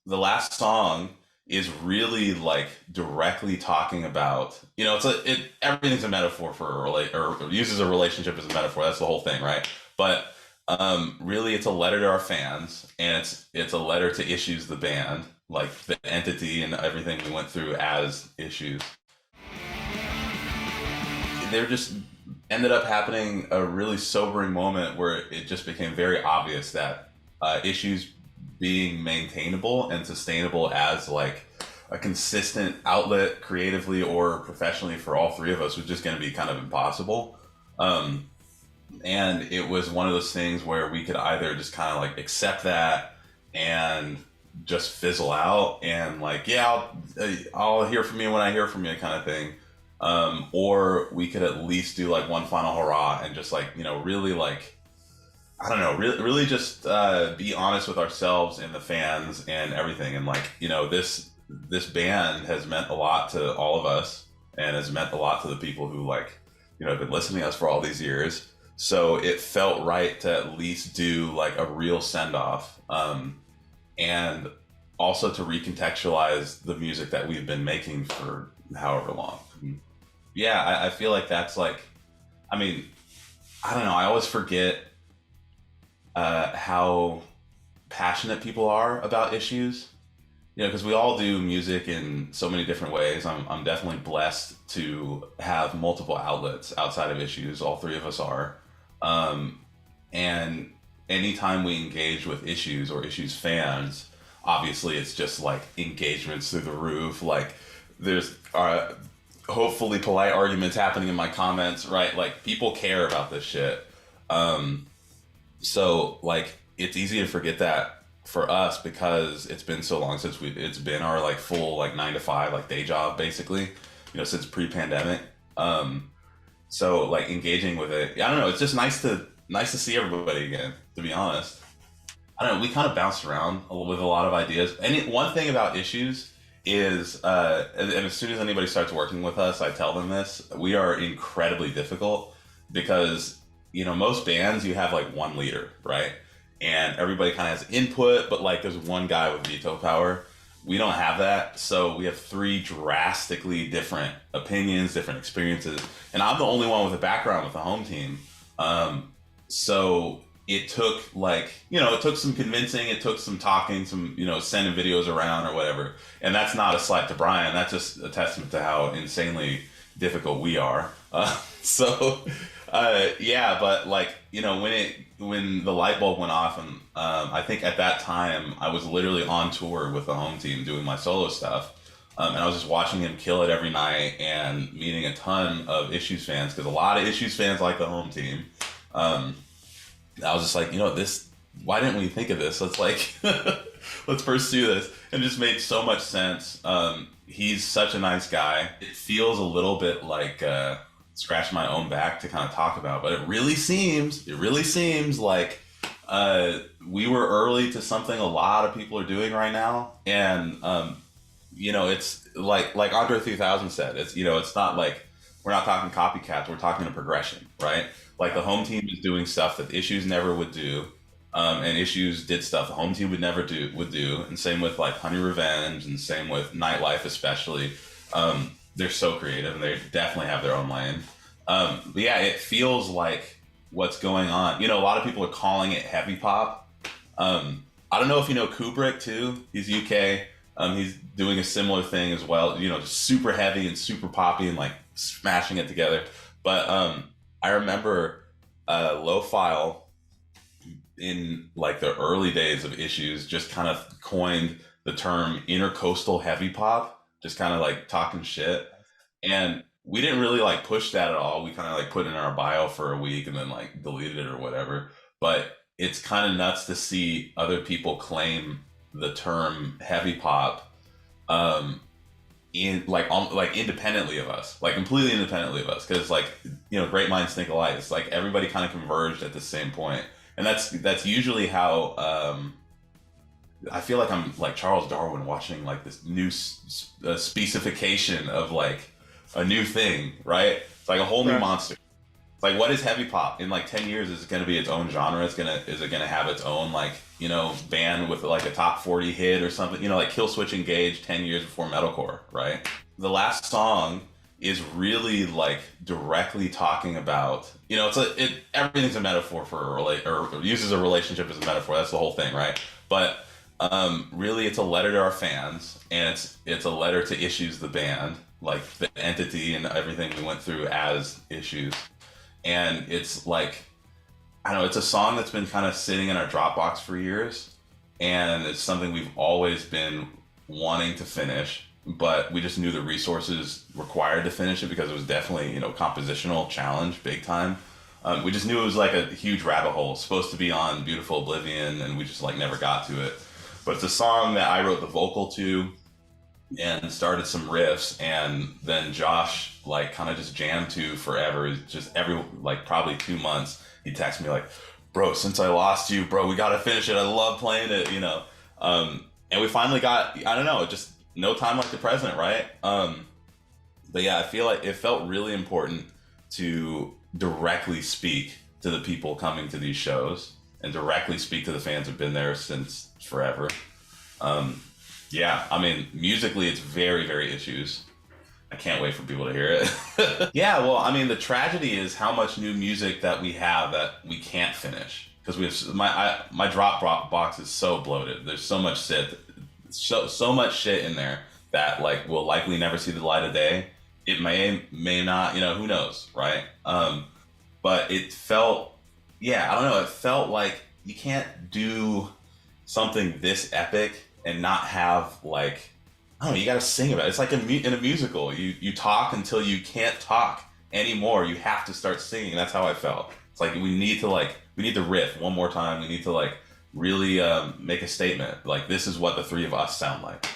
the last song is really like directly talking about, everything's a metaphor for or uses a relationship as a metaphor. That's the whole thing, right? But really, it's a letter to our fans, and it's a letter to Issues, the band, like the entity and everything we went through as Issues. There just ended up happening a really sobering moment where it just became very obvious that Issues being maintainable and sustainable as like a consistent outlet creatively or professionally for all three of us was just going to be kind of impossible. Um, and it was one of those things where we could either just kind of like accept that and just fizzle out and like, yeah, I'll hear from you when I hear from you kind of thing. Or we could at least do like one final hurrah and just like, really like, I don't know, really just be honest with ourselves and the fans and everything. And like, this band has meant a lot to all of us and has meant a lot to the people who like, have been listening to us for all these years. So it felt right to at least do like a real send off, and also to recontextualize the music that we've been making for however long. Yeah, I feel like that's like, I mean, I don't know. I always forget how passionate people are about Issues. Because we all do music in so many different ways. I'm definitely blessed to have multiple outlets outside of Issues. All three of us are. Um, and anytime we engage with Issues or Issues fans, obviously it's just like engagements through the roof. Like there's hopefully polite arguments happening in my comments, right? Like people care about this shit. Um, so like it's easy to forget that for us because it's been so long since it's been our like full like 9 to 5 like day job basically, since pre-pandemic. Um, so like engaging with it, I don't know, it's just nice to see everybody again, to be honest. I don't know, we kind of bounced around with a lot of ideas. And one thing about Issues is, and as soon as anybody starts working with us, I tell them this: we are incredibly difficult because most bands you have like one leader, right? And everybody kind of has input, but like there's one guy with veto power. We don't have that, so we have three drastically different opinions, different experiences, and I'm the only one with a background with the home team. So it took like, it took some convincing, it took some talking, some, sending videos around or whatever. And that's not a slight to Brian. That's just a testament to how insanely difficult we are. So, yeah, but like, when the light bulb went off, and I think at that time I was literally on tour with the home team doing my solo stuff. And I was just watching him kill it every night and meeting a ton of Issues fans because a lot of Issues fans like the home team. Um, I was just like, this. Why didn't we think of this? Let's like, let's pursue this. And it just made so much sense. He's such a nice guy. It feels a little bit like scratch my own back to kind of talk about, but it really seems like we were early to something a lot of people are doing right now, and it's like Andre 3000 said, it's not like we're not talking copycats, we're talking a progression, right? Like the home team is doing stuff that Issues never would do, and Issues did stuff the home team would do, and same with like Honey Revenge, and same with Nightlife especially. They're so creative, and they definitely have their own lane. But yeah, it feels like what's going on. A lot of people are calling it heavy pop. I don't know if you know Kubrick too. He's UK. He's doing a similar thing as well. Just super heavy and super poppy and like smashing it together. But I remember Low File in like the early days of Issues just kind of coined the term intercoastal heavy pop, just kind of like talking shit. And we didn't really like push that at all. We kind of like put it in our bio for a week and then like deleted it or whatever. But it's kind of nuts to see other people claim the term heavy pop, um, in like independently of us, like completely independently of us, because like great minds think alike. It's like everybody kind of converged at the same point, and that's usually how. I feel like I'm like Charles Darwin watching like this new specification of like a new thing, right? It's like a whole new Right. monster. It's like, what is heavy pop in like 10 years? Is it going to be its own genre? Is it going to have its own like band with like a top 40 hit or something, like Kill Switch Engage 10 years before metalcore, right? The last song is really like directly talking about, everything's a metaphor for or uses a relationship as a metaphor. That's the whole thing, right? But really, it's a letter to our fans, and it's a letter to Issues, the band, like the entity and everything we went through as Issues. And it's like, I don't know, it's a song that's been kind of sitting in our Dropbox for years, and it's something we've always been wanting to finish, but we just knew the resources required to finish it because it was definitely, compositional challenge, big time. We just knew it was like a huge rabbit hole. It's supposed to be on Beautiful Oblivion, and we just like never got to it. But it's a song that I wrote the vocal to and started some riffs, and then Josh like kind of just jammed to forever. Just probably 2 months, he texted me like, "Bro, since I lost you, bro, we gotta finish it. I love playing it, And we finally got, I don't know, just no time like the present, right? But yeah, I feel like it felt really important to directly speak to the people coming to these shows and directly speak to the fans who've been there since forever. Yeah, I mean, musically, it's very, very Issues. I can't wait for people to hear it. Yeah, well, I mean, the tragedy is how much new music that we have that we can't finish. Because we have my drop box is so bloated. There's so much so much shit in there that like will likely never see the light of day. It may not, who knows, right? But it felt, I don't know. It felt like you can't do something this epic and not have like, I don't know, you got to sing about it. It's like in a musical. You talk until you can't talk anymore. You have to start singing. That's how I felt. It's like we need to riff one more time. We need to like really make a statement. Like, this is what the three of us sound like.